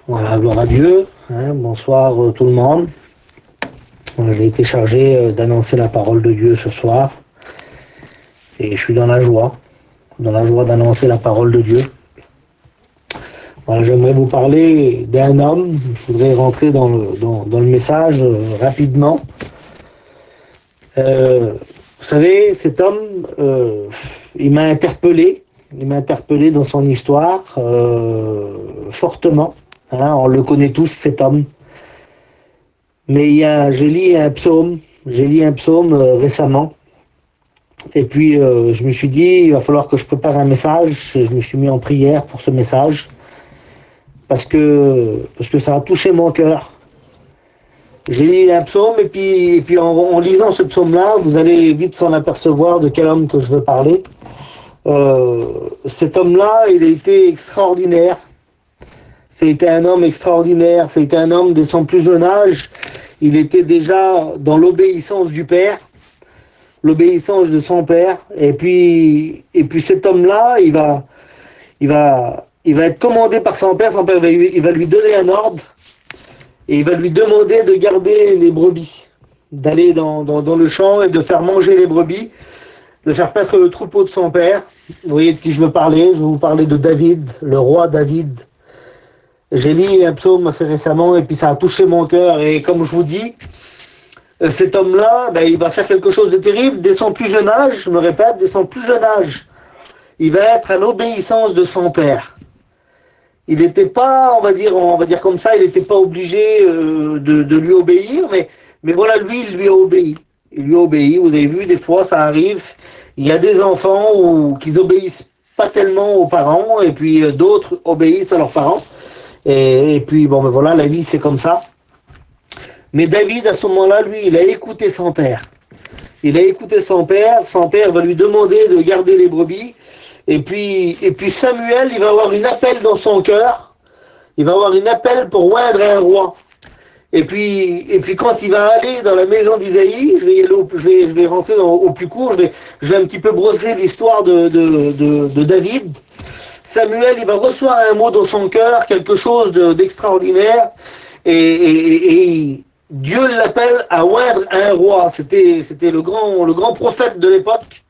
Voilà, gloire à Dieu. Bonsoir tout le monde. J'ai été chargé d'annoncer la parole de Dieu ce soir. Et je suis dans la joie d'annoncer la parole de Dieu. Voilà, j'aimerais vous parler d'un homme. Je voudrais rentrer dans le message rapidement. Vous savez, cet homme, il m'a interpellé. Il m'a interpellé dans son histoire fortement. On le connaît tous, cet homme. Mais j'ai lu un psaume récemment. Et puis je me suis dit, il va falloir que je prépare un message. Je me suis mis en prière pour ce message. Parce que ça a touché mon cœur. J'ai lu un psaume et puis en lisant ce psaume-là, vous allez vite s'en apercevoir de quel homme que je veux parler. Cet homme-là, il a été extraordinaire. C'était un homme extraordinaire. C'était un homme de son plus jeune âge. Il était déjà dans l'obéissance du Père, l'obéissance de son Père. Et puis cet homme-là, il va être commandé par son Père. Son Père il va lui donner un ordre et il va lui demander de garder les brebis, d'aller dans le champ et de faire manger les brebis, de faire paître le troupeau de son Père. Vous voyez de qui je veux parler? Je vais vous parler de David, le roi David. J'ai lu un psaume assez récemment et puis ça a touché mon cœur. Et comme je vous dis, cet homme-là, il va faire quelque chose de terrible dès son plus jeune âge, je me répète, dès son plus jeune âge. Il va être à l'obéissance de son père. Il n'était pas, on va dire comme ça, il n'était pas obligé de lui obéir, mais voilà, lui, il lui a obéi. Il lui a obéi, vous avez vu, des fois ça arrive, il y a des enfants qui obéissent pas tellement aux parents, et puis d'autres obéissent à leurs parents. Et puis, voilà, la vie, c'est comme ça. Mais David, à ce moment-là, lui, il a écouté son père. Il a écouté son père va lui demander de garder les brebis. Et puis Samuel, il va avoir une appel dans son cœur. Il va avoir une appel pour oindre un roi. Et puis quand il va aller dans la maison d'Isaïe, je vais rentrer au plus court, je vais un petit peu brosser l'histoire de David. Samuel, il va recevoir un mot dans son cœur, quelque chose d'extraordinaire, et Dieu l'appelle à oindre un roi. C'était le grand prophète de l'époque.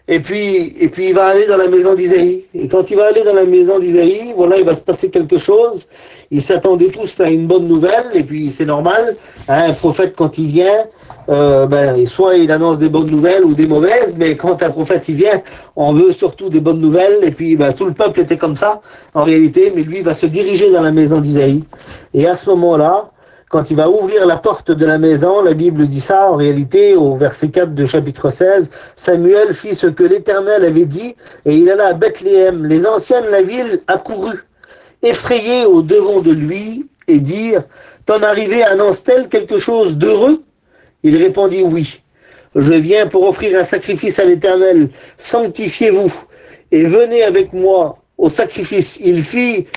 Et puis il va aller dans la maison d'Isaïe. Et quand il va aller dans la maison d'Isaïe, voilà, il va se passer quelque chose. Ils s'attendaient tous à une bonne nouvelle, et puis c'est normal. Un prophète, quand il vient, soit il annonce des bonnes nouvelles ou des mauvaises, mais quand un prophète il vient, on veut surtout des bonnes nouvelles. Et puis tout le peuple était comme ça, en réalité, mais lui va se diriger dans la maison d'Isaïe. Et à ce moment-là, quand il va ouvrir la porte de la maison, la Bible dit ça, en réalité, au verset 4 du chapitre 16, Samuel fit ce que l'Éternel avait dit, et il alla à Bethléem. Les anciens de la ville accoururent, effrayés au devant de lui, et dirent, ton arrivée annonce-t-elle quelque chose d'heureux? Il répondit, oui. Je viens pour offrir un sacrifice à l'Éternel. Sanctifiez-vous, et venez avec moi au sacrifice. Il fit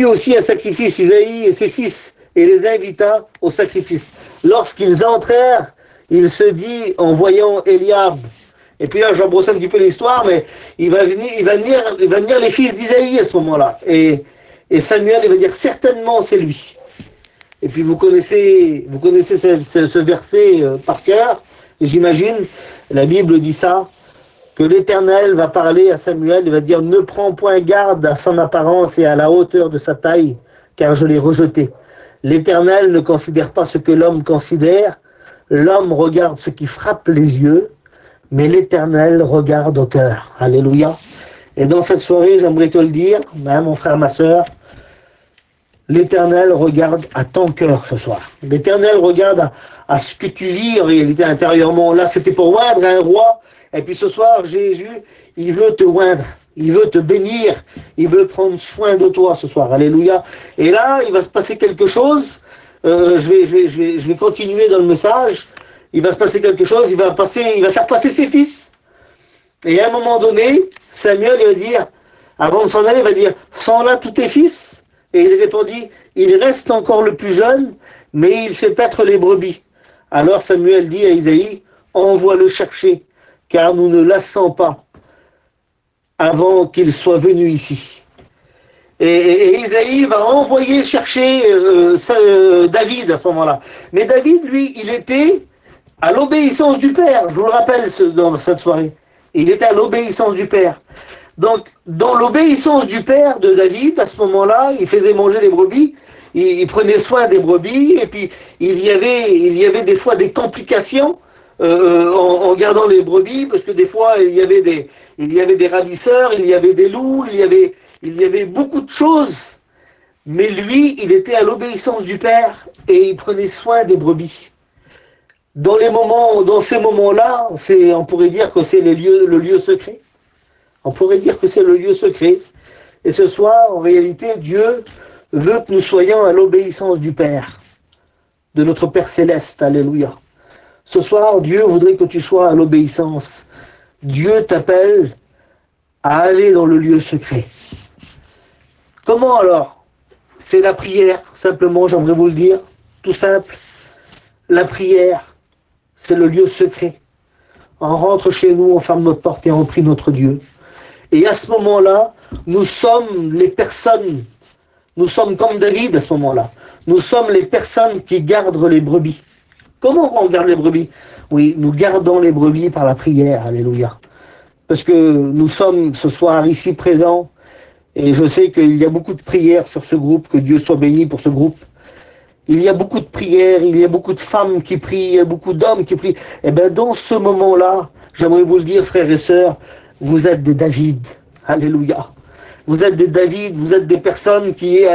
aussi un sacrifice, Isaïe et ses fils, et les invita au sacrifice. Lorsqu'ils entrèrent, il se dit en voyant Eliab, et puis là j'embrosse un petit peu l'histoire, mais il va venir les fils d'Isaïe à ce moment-là, et Samuel il va dire certainement c'est lui. Et puis vous connaissez ce verset par cœur, et j'imagine, la Bible dit ça, que l'Éternel va parler à Samuel, il va dire ne prends point garde à son apparence et à la hauteur de sa taille, car je l'ai rejeté. L'Éternel ne considère pas ce que l'homme considère, l'homme regarde ce qui frappe les yeux, mais l'Éternel regarde au cœur. Alléluia. Et dans cette soirée, j'aimerais te le dire, mon frère, ma soeur, l'Éternel regarde à ton cœur ce soir. L'Éternel regarde à ce que tu vis en réalité intérieurement. Là, c'était pour oindre un roi, et puis ce soir, Jésus, il veut te oindre. Il veut te bénir, il veut prendre soin de toi ce soir, alléluia. Et là, il va se passer quelque chose, je vais continuer dans le message, il va se passer quelque chose, il va faire passer ses fils. Et à un moment donné, Samuel il va dire, avant de s'en aller, il va dire, sont là tous tes fils? Et il répondit, il reste encore le plus jeune, mais il fait paître les brebis. Alors Samuel dit à Isaïe, envoie-le chercher, car nous ne lassons pas avant qu'il soit venu ici. Et Isaïe va envoyer chercher David à ce moment-là. Mais David, lui, il était à l'obéissance du Père, je vous le rappelle dans cette soirée. Il était à l'obéissance du Père. Donc, dans l'obéissance du Père de David, à ce moment-là, il faisait manger les brebis, il prenait soin des brebis, et puis il y avait des fois des complications en gardant les brebis, parce que des fois, il y avait des ravisseurs, il y avait des loups, il y avait beaucoup de choses. Mais lui, il était à l'obéissance du Père, et il prenait soin des brebis. Dans ces moments-là, on pourrait dire que c'est le lieu secret. On pourrait dire que c'est le lieu secret. Et ce soir, en réalité, Dieu veut que nous soyons à l'obéissance du Père, de notre Père céleste. Alléluia. Ce soir, Dieu voudrait que tu sois à l'obéissance. Dieu t'appelle à aller dans le lieu secret. Comment alors? C'est la prière, simplement, j'aimerais vous le dire, tout simple. La prière, c'est le lieu secret. On rentre chez nous, on ferme notre porte et on prie notre Dieu. Et à ce moment-là, nous sommes les personnes, nous sommes comme David à ce moment-là. Nous sommes les personnes qui gardent les brebis. Comment on garde les brebis? Oui, nous gardons les brebis par la prière, alléluia. Parce que nous sommes ce soir ici présents, et je sais qu'il y a beaucoup de prières sur ce groupe, que Dieu soit béni pour ce groupe. Il y a beaucoup de prières, il y a beaucoup de femmes qui prient, il y a beaucoup d'hommes qui prient. Et bien dans ce moment-là, j'aimerais vous le dire, frères et sœurs, vous êtes des David. Alléluia. Vous êtes des David, vous êtes des personnes qui est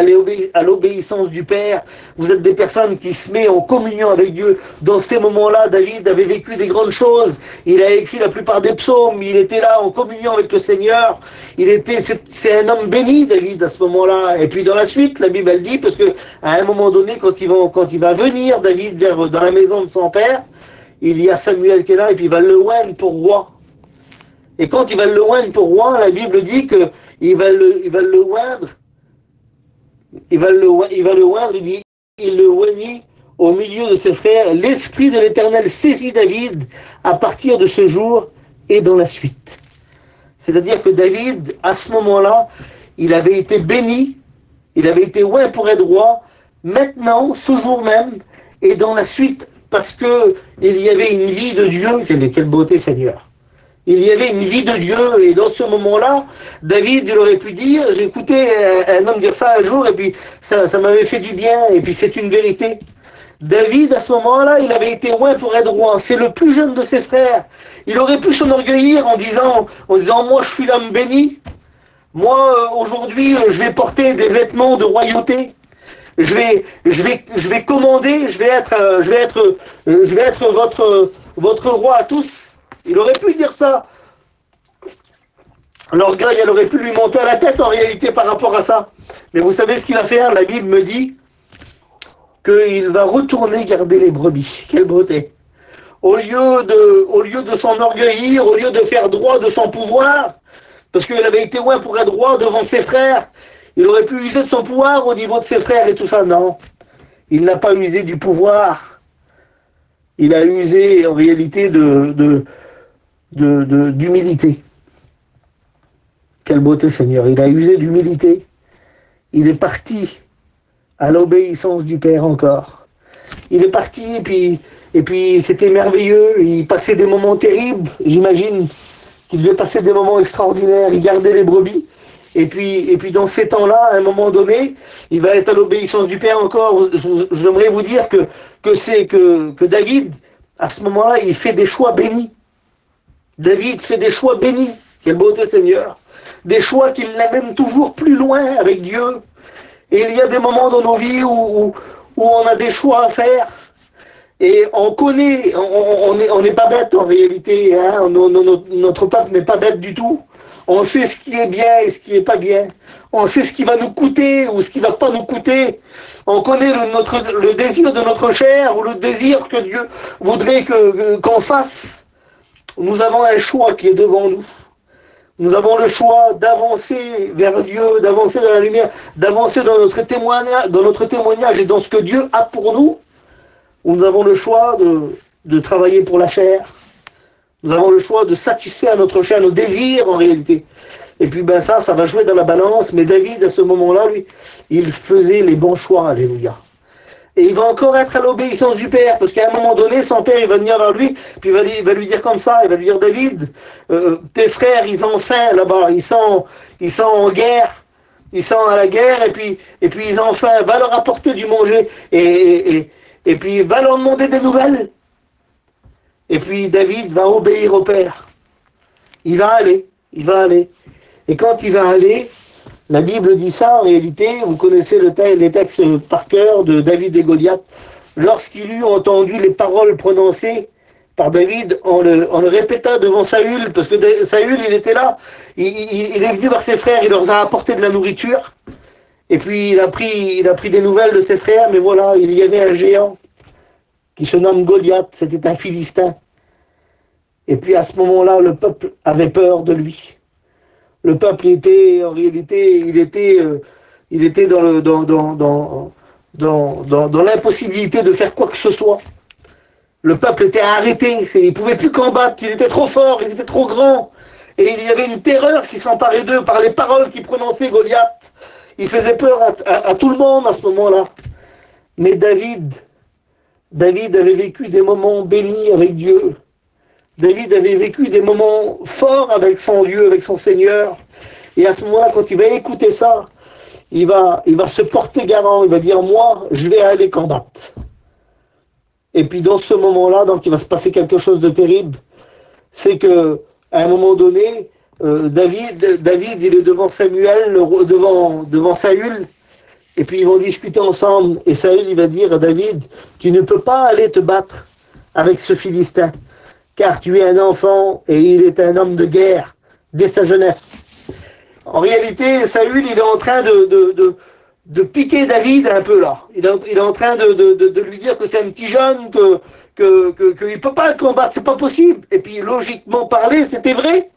à l'obéissance du Père, vous êtes des personnes qui se mettent en communion avec Dieu. Dans ces moments-là, David avait vécu des grandes choses, il a écrit la plupart des psaumes, il était là en communion avec le Seigneur, c'est un homme béni, David, à ce moment-là. Et puis dans la suite, la Bible elle dit, parce que à un moment donné, quand il va venir, David, dans la maison de son père, il y a Samuel qui est là, et puis il va le oindre pour roi. Et quand il va le oindre pour roi, la Bible dit que il va le oindre, il dit, il le oignit au milieu de ses frères. L'Esprit de l'Éternel saisit David à partir de ce jour et dans la suite. C'est-à-dire que David, à ce moment-là, il avait été béni, il avait été oint pour être roi, maintenant, ce jour même, et dans la suite, parce que il y avait une vie de Dieu, quelle beauté Seigneur. Il y avait une vie de Dieu, et dans ce moment-là, David, il aurait pu dire, j'ai écouté un homme dire ça un jour, et puis ça m'avait fait du bien, et puis c'est une vérité. David, à ce moment-là, il avait été oint pour être roi, c'est le plus jeune de ses frères. Il aurait pu s'enorgueillir en disant, moi je suis l'homme béni, moi aujourd'hui je vais porter des vêtements de royauté, je vais commander, je vais être votre roi à tous. Il aurait pu dire ça. L'orgueil, elle aurait pu lui monter à la tête en réalité par rapport à ça. Mais vous savez ce qu'il va faire? La Bible me dit qu'il va retourner garder les brebis. Quelle beauté! Au lieu de s'enorgueillir, au lieu de faire droit de son pouvoir, parce qu'il avait été loin pour être droit devant ses frères, il aurait pu user de son pouvoir au niveau de ses frères et tout ça. Non, il n'a pas usé du pouvoir. Il a usé en réalité d'humilité. Quelle beauté, Seigneur. Il a usé d'humilité. Il est parti à l'obéissance du Père encore. Il est parti et puis c'était merveilleux. Il passait des moments terribles. J'imagine qu'il devait passer des moments extraordinaires. Il gardait les brebis. Et puis dans ces temps-là, à un moment donné, il va être à l'obéissance du Père encore. J'aimerais vous dire que David, à ce moment-là, il fait des choix bénis. David fait des choix bénis. Quelle beauté, Seigneur. Des choix qui l'amènent toujours plus loin avec Dieu. Et il y a des moments dans nos vies où on a des choix à faire. Et on connaît, on n'est pas bête en réalité. Hein. Notre peuple n'est pas bête du tout. On sait ce qui est bien et ce qui n'est pas bien. On sait ce qui va nous coûter ou ce qui ne va pas nous coûter. On connaît le désir de notre chair ou le désir que Dieu voudrait qu'on fasse. Nous avons un choix qui est devant nous. Nous avons le choix d'avancer vers Dieu, d'avancer dans la lumière, d'avancer dans notre témoignage et dans ce que Dieu a pour nous. Ou nous avons le choix de travailler pour la chair. Nous avons le choix de satisfaire notre chair, nos désirs en réalité. Et puis ben ça va jouer dans la balance. Mais David, à ce moment-là, lui, il faisait les bons choix, alléluia. Et il va encore être à l'obéissance du Père, parce qu'à un moment donné, son Père, il va venir vers lui, puis il va lui dire comme ça, il va lui dire, David, tes frères, ils ont faim là-bas, ils sont en guerre, ils sont à la guerre, et puis ils ont faim, va leur apporter du manger, et puis va leur demander des nouvelles. Et puis David va obéir au Père. Il va aller. Et quand il va aller, la Bible dit ça, en réalité, vous connaissez les textes par cœur de David et Goliath. Lorsqu'il eut entendu les paroles prononcées par David, on le répéta devant Saül, parce que Saül, il était là, il est venu vers ses frères, il leur a apporté de la nourriture, et puis il a pris des nouvelles de ses frères, mais voilà, il y avait un géant qui se nomme Goliath, c'était un Philistin. Et puis à ce moment-là, le peuple avait peur de lui. Le peuple était, en réalité, il était dans l'impossibilité de faire quoi que ce soit. Le peuple était arrêté, il ne pouvait plus combattre, il était trop fort, il était trop grand. Et il y avait une terreur qui s'emparait d'eux par les paroles qu'il prononçait Goliath. Il faisait peur à tout le monde à ce moment-là. Mais David avait vécu des moments bénis avec Dieu. David avait vécu des moments forts avec son Dieu, avec son Seigneur. Et à ce moment-là, quand il va écouter ça, il va se porter garant. Il va dire, moi, je vais aller combattre. Et puis dans ce moment-là, donc il va se passer quelque chose de terrible. C'est que à un moment donné, David, il est devant Samuel, devant Saül. Et puis ils vont discuter ensemble. Et Saül, il va dire à David, tu ne peux pas aller te battre avec ce Philistin, car tu es un enfant et il est un homme de guerre dès sa jeunesse. En réalité, Saül, il est en train de piquer David un peu là. Il est en train de lui dire que c'est un petit jeune, qu'il ne peut pas combattre, c'est pas possible. Et puis logiquement parlé, c'était vrai.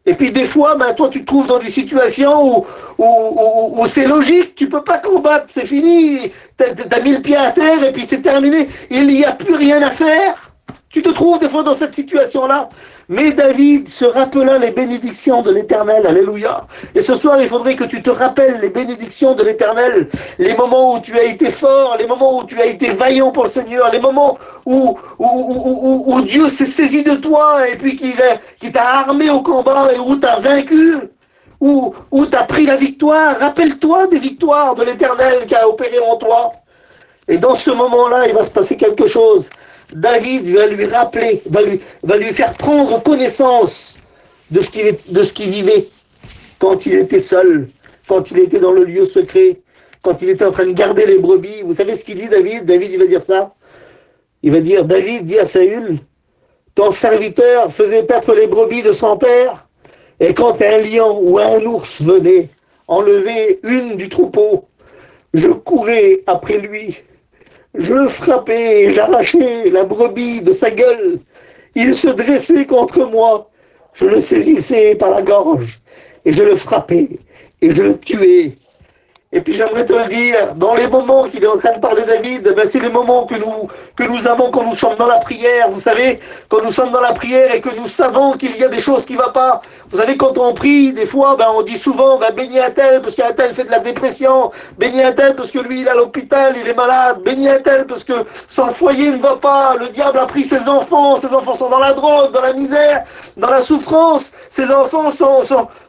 Et puis des fois, ben, toi tu te trouves dans des situations où c'est logique, tu peux pas combattre, c'est fini, t'as mis le pied à terre et puis c'est terminé, il n'y a plus rien à faire. Tu te trouves des fois dans cette situation-là. Mais David se rappela les bénédictions de l'Éternel, alléluia. Et ce soir, il faudrait que tu te rappelles les bénédictions de l'Éternel, les moments où tu as été fort, les moments où tu as été vaillant pour le Seigneur, les moments où Dieu s'est saisi de toi et puis qu'il t'a armé au combat et où t'as vaincu, où t'as pris la victoire. Rappelle-toi des victoires de l'Éternel qui a opéré en toi. Et dans ce moment-là, il va se passer quelque chose. David va lui rappeler, va lui faire prendre connaissance de ce qu'il vivait quand il était seul, quand il était dans le lieu secret, quand il était en train de garder les brebis. Vous savez ce qu'il dit, David? David, il va dire ça. Il va dire, David dit à Saül, ton serviteur faisait paître les brebis de son père, et quand un lion ou un ours venait enlever une du troupeau, je courais après lui. Je le frappais et j'arrachais la brebis de sa gueule. Il se dressait contre moi. Je le saisissais par la gorge et je le frappais et je le tuais. Et puis j'aimerais te le dire, dans les moments qu'il est en train de parler David, ben c'est les moments que nous avons quand nous sommes dans la prière. Vous savez, quand nous sommes dans la prière et que nous savons qu'il y a des choses qui ne vont pas. Vous savez, quand on prie, des fois, ben on dit souvent, ben bénis un tel parce qu'un tel fait de la dépression, bénis un tel parce que lui il est à l'hôpital, il est malade, bénis un tel parce que son foyer ne va pas, le diable a pris ses enfants sont dans la drogue, dans la misère, dans la souffrance, ses enfants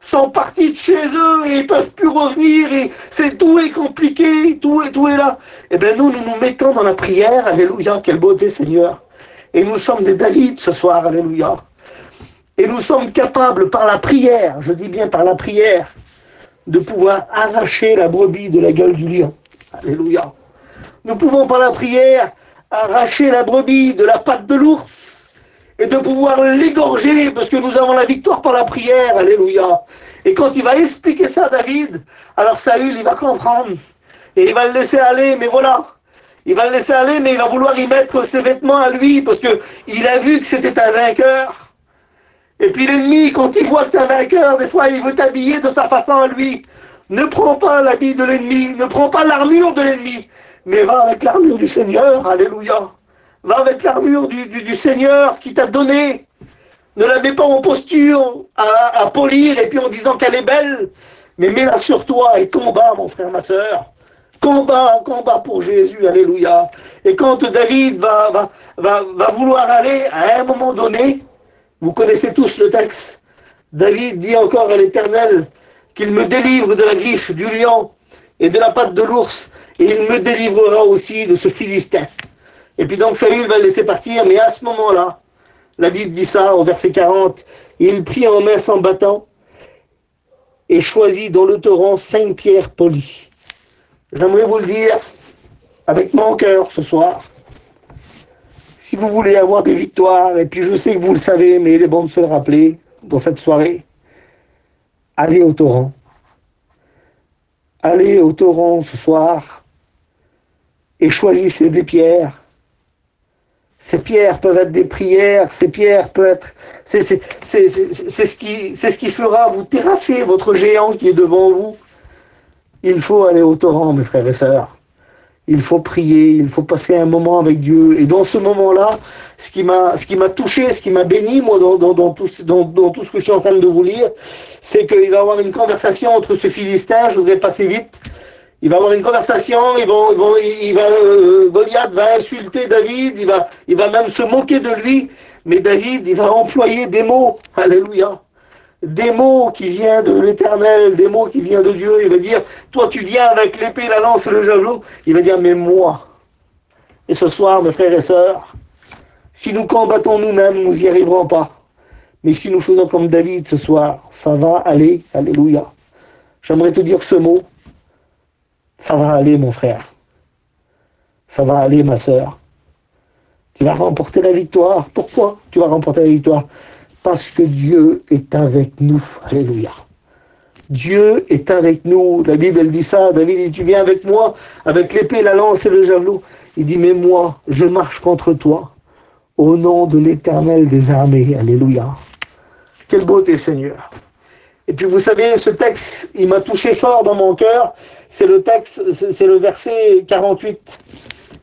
sont partis de chez eux et ils peuvent plus revenir et tout est compliqué, tout est là. Eh bien nous nous mettons dans la prière, alléluia, quelle beauté Seigneur. Et nous sommes des David ce soir, alléluia. Et nous sommes capables par la prière, je dis bien par la prière, de pouvoir arracher la brebis de la gueule du lion. Alléluia. Nous pouvons par la prière arracher la brebis de la patte de l'ours et de pouvoir l'égorger parce que nous avons la victoire par la prière. Alléluia. Et quand il va expliquer ça à David, alors Saül, il va comprendre. Et il va le laisser aller, mais voilà. Il va le laisser aller, mais il va vouloir y mettre ses vêtements à lui parce qu'il a vu que c'était un vainqueur. Et puis l'ennemi, quand il voit que tu es un vainqueur, des fois il veut t'habiller de sa façon à lui. Ne prends pas l'habit de l'ennemi, ne prends pas l'armure de l'ennemi, mais va avec l'armure du Seigneur, alléluia. Va avec l'armure du Seigneur qui t'a donné. Ne la mets pas en posture à polir et puis en disant qu'elle est belle, mais mets-la sur toi et combat, mon frère, ma soeur. Combat, combat pour Jésus, alléluia. Et quand David va vouloir aller à un moment donné, vous connaissez tous le texte, David dit encore à l'Éternel qu'il me délivre de la griffe du lion et de la patte de l'ours, et il me délivrera aussi de ce Philistin. Et puis donc Saül va le laisser partir, mais à ce moment-là, la Bible dit ça au verset 40, il prit en main son bâton et choisit dans le torrent 5 pierres polies. J'aimerais vous le dire avec mon cœur ce soir. Si vous voulez avoir des victoires, et puis je sais que vous le savez, mais il est bon de se le rappeler dans cette soirée, allez au torrent. Allez au torrent ce soir et choisissez des pierres. Ces pierres peuvent être des prières, ces pierres peuvent être... C'est ce qui fera vous terrasser votre géant qui est devant vous. Il faut aller au torrent, mes frères et sœurs. Il faut prier, il faut passer un moment avec Dieu. Et dans ce moment-là, ce qui m'a touché, ce qui m'a béni, moi, dans tout ce que je suis en train de vous lire, c'est qu'il va y avoir une conversation entre ce Philistin, je voudrais passer vite, il va avoir une conversation, Goliath va insulter David, il va même se moquer de lui, mais David, il va employer des mots, alléluia, des mots qui viennent de l'Éternel, des mots qui viennent de Dieu. Il va dire, toi tu viens avec l'épée, la lance et le javelot. Il va dire, mais moi. Et ce soir, mes frères et sœurs, si nous combattons nous-mêmes, nous n'y arriverons pas. Mais si nous faisons comme David ce soir, ça va aller, alléluia. J'aimerais te dire ce mot, ça va aller mon frère. Ça va aller ma sœur. Tu vas remporter la victoire. Pourquoi tu vas remporter la victoire? Parce que Dieu est avec nous. Alléluia. Dieu est avec nous. La Bible, elle dit ça. David dit, tu viens avec moi, avec l'épée, la lance et le javelot. Il dit, mais moi, je marche contre toi, au nom de l'Éternel des armées. Alléluia. Quelle beauté, Seigneur. Et puis, vous savez, ce texte, il m'a touché fort dans mon cœur. C'est le texte, c'est le verset 48.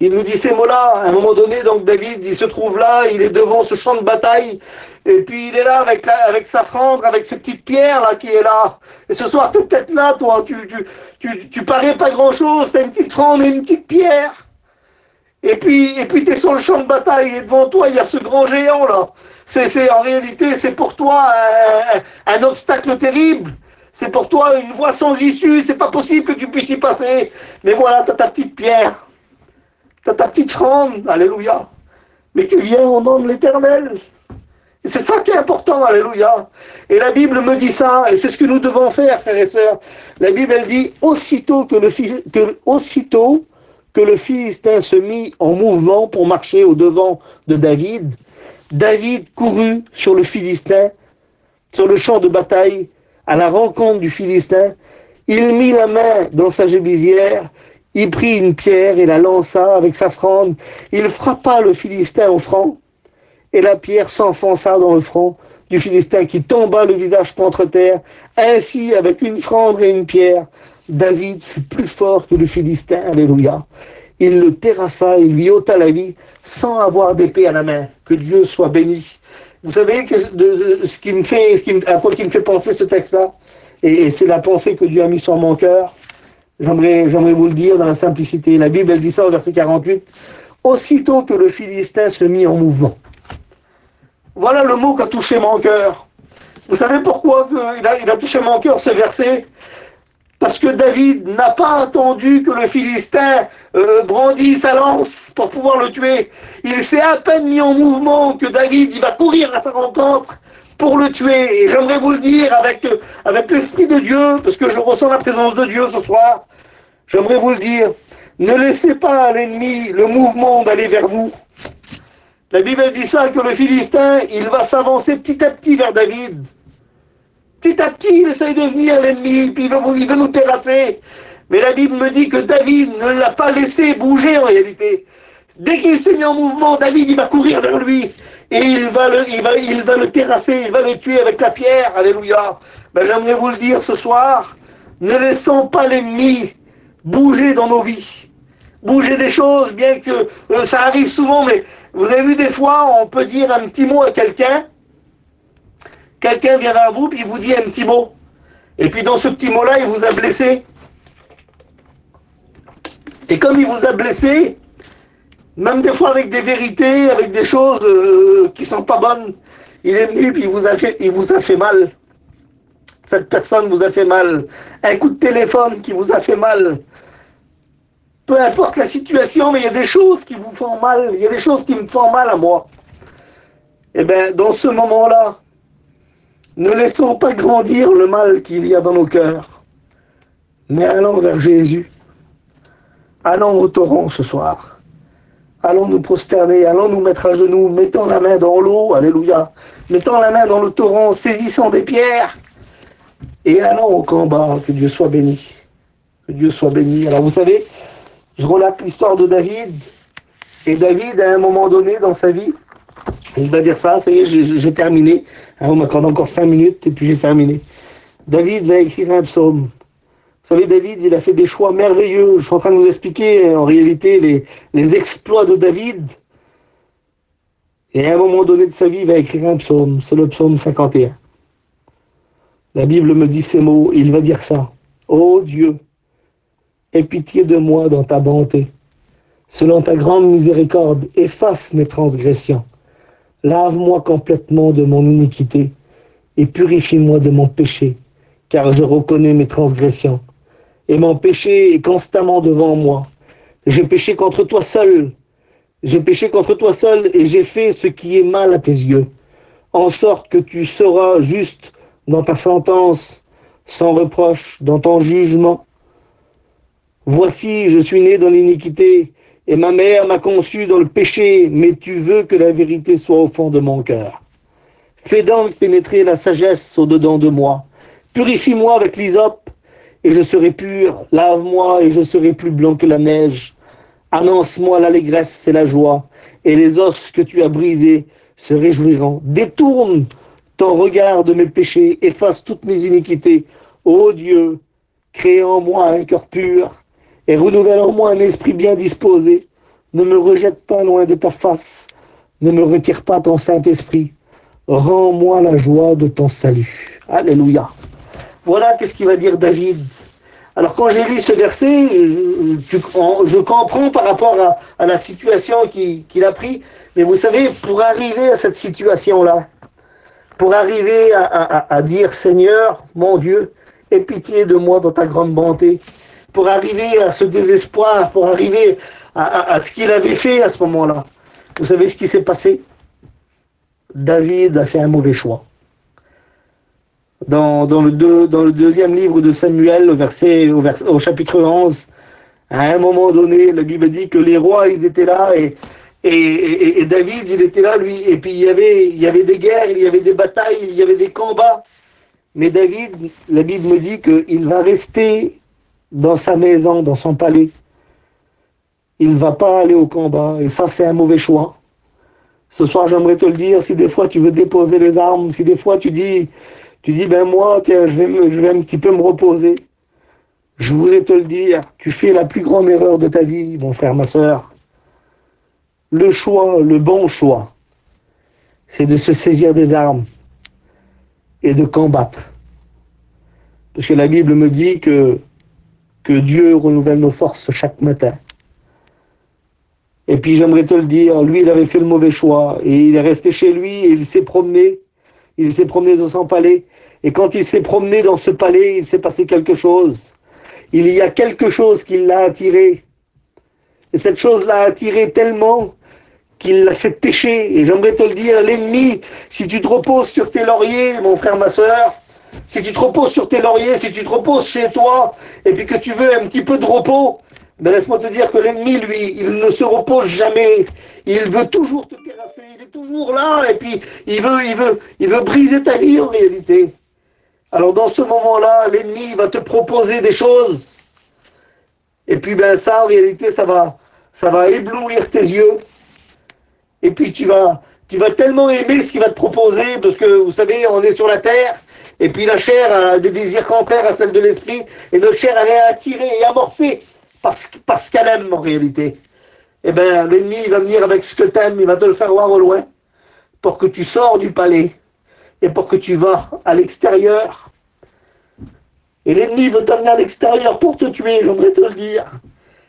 Il nous dit ces mots-là. À un moment donné, donc, David, il se trouve là, il est devant ce champ de bataille. Et puis il est là avec sa fronde, avec cette petite pierre là qui est là. Et ce soir, tu es peut-être là, toi, tu parais pas grand-chose, tu as une petite fronde et une petite pierre. Et puis tu es sur le champ de bataille et devant toi, il y a ce grand géant là. En réalité, c'est pour toi un obstacle terrible. C'est pour toi une voie sans issue, c'est pas possible que tu puisses y passer. Mais voilà, tu as ta petite pierre, tu as ta petite fronde, alléluia. Mais tu viens au nom de l'Éternel. Et c'est ça qui est important, alléluia. Et la Bible me dit ça, et c'est ce que nous devons faire, frères et sœurs. La Bible, elle dit, aussitôt que le Philistin se mit en mouvement pour marcher au devant de David, David courut sur le Philistin, sur le champ de bataille, à la rencontre du Philistin. Il mit la main dans sa gémisière, il prit une pierre et la lança avec sa fronde. Il frappa le Philistin au front. Et la pierre s'enfonça dans le front du Philistin qui tomba le visage contre terre. Ainsi, avec une fronde et une pierre, David fut plus fort que le Philistin. Alléluia. Il le terrassa, il lui ôta la vie sans avoir d'épée à la main. Que Dieu soit béni. Vous savez ce qui me fait penser ce texte-là, et c'est la pensée que Dieu a mis sur mon cœur. J'aimerais vous le dire dans la simplicité. La Bible, elle dit ça au verset 48. Aussitôt que le Philistin se mit en mouvement. Voilà le mot qui a touché mon cœur. Vous savez pourquoi il a touché mon cœur, ce verset? Parce que David n'a pas attendu que le Philistin brandisse sa lance pour pouvoir le tuer. Il s'est à peine mis en mouvement que David il va courir à sa rencontre pour le tuer. Et j'aimerais vous le dire avec l'Esprit de Dieu, parce que je ressens la présence de Dieu ce soir. J'aimerais vous le dire. Ne laissez pas à l'ennemi le mouvement d'aller vers vous. La Bible dit ça, que le Philistin, il va s'avancer petit à petit vers David. Petit à petit, il essaye de venir l'ennemi, puis il veut nous terrasser. Mais la Bible me dit que David ne l'a pas laissé bouger en réalité. Dès qu'il s'est mis en mouvement, David, il va courir vers lui. Et il va le terrasser, il va le tuer avec la pierre. Alléluia. Ben, j'aimerais vous le dire ce soir, ne laissons pas l'ennemi bouger dans nos vies. Bouger des choses, bien que ça arrive souvent, mais vous avez vu des fois, on peut dire un petit mot à quelqu'un, quelqu'un vient vers vous, puis il vous dit un petit mot. Et puis dans ce petit mot-là, il vous a blessé. Et comme il vous a blessé, même des fois avec des vérités, avec des choses qui sont pas bonnes, il est venu, puis il vous a fait mal. Cette personne vous a fait mal. Un coup de téléphone qui vous a fait mal. Peu importe la situation, mais il y a des choses qui vous font mal. Il y a des choses qui me font mal à moi. Eh bien, dans ce moment-là, ne laissons pas grandir le mal qu'il y a dans nos cœurs, mais allons vers Jésus. Allons au torrent ce soir. Allons nous prosterner, allons nous mettre à genoux, mettons la main dans l'eau, alléluia. Mettons la main dans le torrent, saisissons des pierres, et allons au combat. Que Dieu soit béni. Que Dieu soit béni. Alors vous savez, je relate l'histoire de David, et David, à un moment donné dans sa vie, il va dire ça, ça y est, j'ai terminé. On m'accorde encore 5 minutes et puis j'ai terminé. David va écrire un psaume. Vous savez, David, il a fait des choix merveilleux. Je suis en train de vous expliquer en réalité les exploits de David. Et à un moment donné de sa vie, il va écrire un psaume. C'est le psaume 51. La Bible me dit ces mots. Il va dire ça. Ô Dieu, aie pitié de moi dans ta bonté. Selon ta grande miséricorde, efface mes transgressions. Lave-moi complètement de mon iniquité et purifie-moi de mon péché, car je reconnais mes transgressions. Et mon péché est constamment devant moi. J'ai péché contre toi seul. J'ai péché contre toi seul et j'ai fait ce qui est mal à tes yeux, en sorte que tu seras juste dans ta sentence, sans reproche dans ton jugement. Voici, je suis né dans l'iniquité, et ma mère m'a conçu dans le péché, mais tu veux que la vérité soit au fond de mon cœur. Fais donc pénétrer la sagesse au-dedans de moi. Purifie-moi avec l'hysope, et je serai pur. Lave-moi, et je serai plus blanc que la neige. Annonce-moi l'allégresse et la joie, et les os que tu as brisés se réjouiront. Détourne ton regard de mes péchés, efface toutes mes iniquités. Ô Dieu, crée en moi un cœur pur, et renouvelle en moi un esprit bien disposé. Ne me rejette pas loin de ta face, ne me retire pas ton Saint-Esprit. Rends-moi la joie de ton salut. Alléluia. Voilà qu'est-ce qu'il va dire David. Alors quand j'ai lu ce verset, je comprends par rapport à la situation qu'il a pris, mais vous savez, pour arriver à cette situation-là, pour arriver à dire Seigneur, mon Dieu, aie pitié de moi dans ta grande bonté, pour arriver à ce désespoir, pour arriver à ce qu'il avait fait à ce moment-là. Vous savez ce qui s'est passé? David a fait un mauvais choix. Dans le deuxième livre de Samuel, au chapitre 11, à un moment donné, la Bible dit que les rois, ils étaient là, et David, il était là, lui, et puis il y avait des guerres, il y avait des batailles, il y avait des combats. Mais David, la Bible me dit qu'il va rester dans sa maison, dans son palais. Il ne va pas aller au combat. Et ça, c'est un mauvais choix. Ce soir, j'aimerais te le dire, si des fois tu veux déposer les armes, si des fois tu dis, ben moi, tiens, je vais un petit peu me reposer. Je voudrais te le dire, tu fais la plus grande erreur de ta vie, mon frère, ma soeur. Le choix, le bon choix, c'est de se saisir des armes et de combattre. Parce que la Bible me dit que Dieu renouvelle nos forces chaque matin. Et puis j'aimerais te le dire, lui il avait fait le mauvais choix, et il est resté chez lui, et il s'est promené dans son palais, et quand il s'est promené dans ce palais, il s'est passé quelque chose. Il y a quelque chose qui l'a attiré, et cette chose l'a attiré tellement qu'il l'a fait pécher, et j'aimerais te le dire, l'ennemi, si tu te reposes sur tes lauriers, mon frère, ma soeur, si tu te reposes sur tes lauriers, si tu te reposes chez toi, et puis que tu veux un petit peu de repos, ben laisse-moi te dire que l'ennemi, lui, il ne se repose jamais. Il veut toujours te terrasser, il est toujours là, et puis il veut briser ta vie en réalité. Alors dans ce moment-là, l'ennemi va te proposer des choses, et puis ben ça, en réalité, ça va éblouir tes yeux, et puis tu vas tellement aimer ce qu'il va te proposer, parce que vous savez, on est sur la terre, et puis la chair a des désirs contraires à celle de l'esprit, et notre chair, elle est attirée et amorcée parce qu'elle aime en réalité. Eh bien, l'ennemi, il va venir avec ce que t'aimes, il va te le faire voir au loin, pour que tu sors du palais, et pour que tu vas à l'extérieur. Et l'ennemi veut t'amener à l'extérieur pour te tuer, j'aimerais te le dire.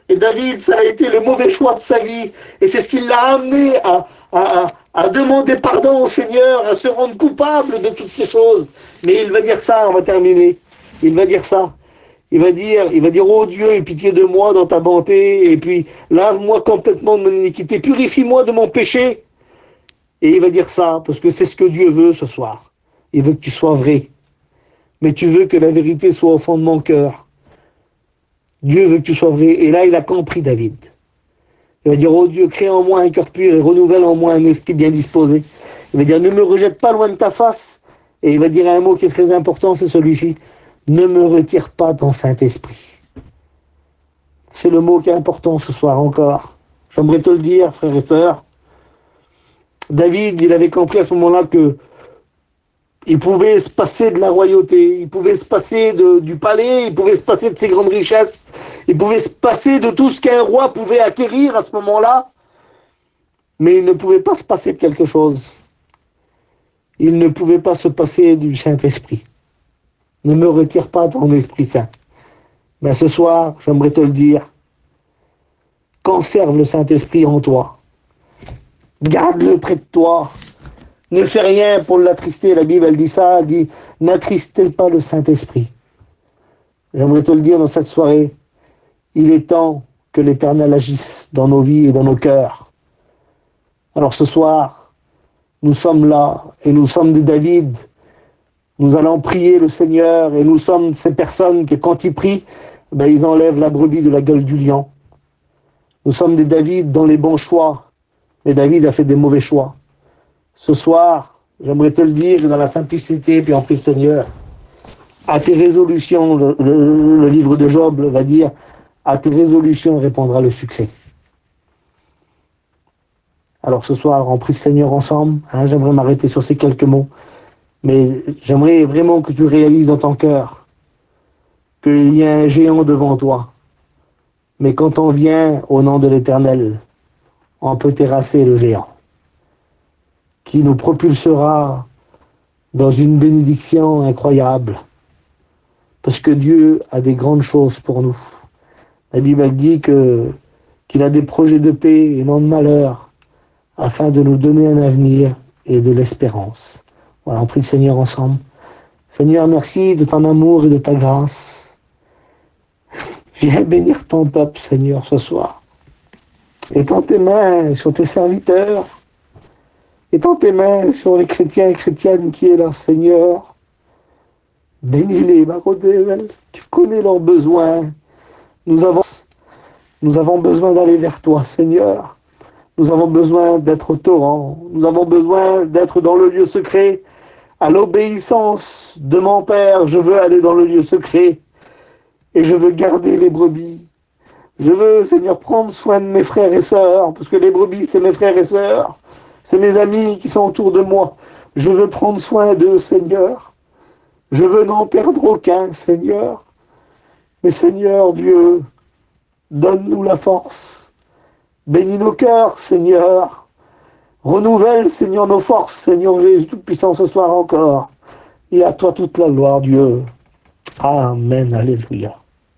Et David, ça a été le mauvais choix de sa vie. Et c'est ce qui l'a amené à demander pardon au Seigneur, à se rendre coupable de toutes ces choses. Mais il va dire ça, on va terminer. Il va dire ça. Il va dire, oh Dieu, aie pitié de moi dans ta bonté, et puis lave-moi complètement de mon iniquité, purifie-moi de mon péché. Et il va dire ça, parce que c'est ce que Dieu veut ce soir. Il veut que tu sois vrai. Mais tu veux que la vérité soit au fond de mon cœur. Dieu veut que tu sois vrai. Et là, il a compris David. Il va dire, oh Dieu, crée en moi un cœur pur et renouvelle en moi un esprit bien disposé. Il va dire, ne me rejette pas loin de ta face. Et il va dire un mot qui est très important, c'est celui-ci. Ne me retire pas ton Saint-Esprit. C'est le mot qui est important ce soir encore. J'aimerais te le dire, frères et sœurs. David, il avait compris à ce moment-là que il pouvait se passer de la royauté, il pouvait se passer du palais, il pouvait se passer de ses grandes richesses, il pouvait se passer de tout ce qu'un roi pouvait acquérir à ce moment-là, mais il ne pouvait pas se passer de quelque chose. Il ne pouvait pas se passer du Saint-Esprit. Ne me retire pas ton Esprit Saint. Mais ce soir, j'aimerais te le dire, conserve le Saint-Esprit en toi. Garde-le près de toi. Ne fais rien pour l'attrister. La Bible, elle dit ça, elle dit, n'attristez pas le Saint-Esprit. J'aimerais te le dire dans cette soirée, il est temps que l'Éternel agisse dans nos vies et dans nos cœurs. Alors ce soir, nous sommes là, et nous sommes des David. Nous allons prier le Seigneur, et nous sommes ces personnes qui, quand ils prient, ben, ils enlèvent la brebis de la gueule du lion. Nous sommes des David dans les bons choix, mais David a fait des mauvais choix. Ce soir, j'aimerais te le dire, dans la simplicité, puis en prie le Seigneur, à tes résolutions, le livre de Job va dire, à tes résolutions répondra le succès. Alors ce soir, on prie le Seigneur ensemble, hein, j'aimerais m'arrêter sur ces quelques mots, mais j'aimerais vraiment que tu réalises dans ton cœur qu'il y a un géant devant toi, mais quand on vient au nom de l'Éternel, on peut terrasser le géant, qui nous propulsera dans une bénédiction incroyable. Parce que Dieu a des grandes choses pour nous. La Bible dit qu'il a des projets de paix et non de malheur, afin de nous donner un avenir et de l'espérance. Voilà, on prie le Seigneur ensemble. Seigneur, merci de ton amour et de ta grâce. Viens bénir ton peuple, Seigneur, ce soir. Étends tes mains sur tes serviteurs. Étends tes mains sur les chrétiens et chrétiennes qui est là, Seigneur. Bénis-les, Barodel. Tu connais leurs besoins. Nous avons besoin d'aller vers toi, Seigneur. Nous avons besoin d'être au torrent. Nous avons besoin d'être dans le lieu secret. À l'obéissance de mon Père, je veux aller dans le lieu secret. Et je veux garder les brebis. Je veux, Seigneur, prendre soin de mes frères et sœurs. Parce que les brebis, c'est mes frères et sœurs. C'est mes amis qui sont autour de moi. Je veux prendre soin d'eux, Seigneur. Je veux n'en perdre aucun, Seigneur. Mais Seigneur Dieu, donne-nous la force. Bénis nos cœurs, Seigneur. Renouvelle, Seigneur, nos forces, Seigneur Jésus Tout-Puissant, ce soir encore. Et à toi toute la gloire, Dieu. Amen. Alléluia.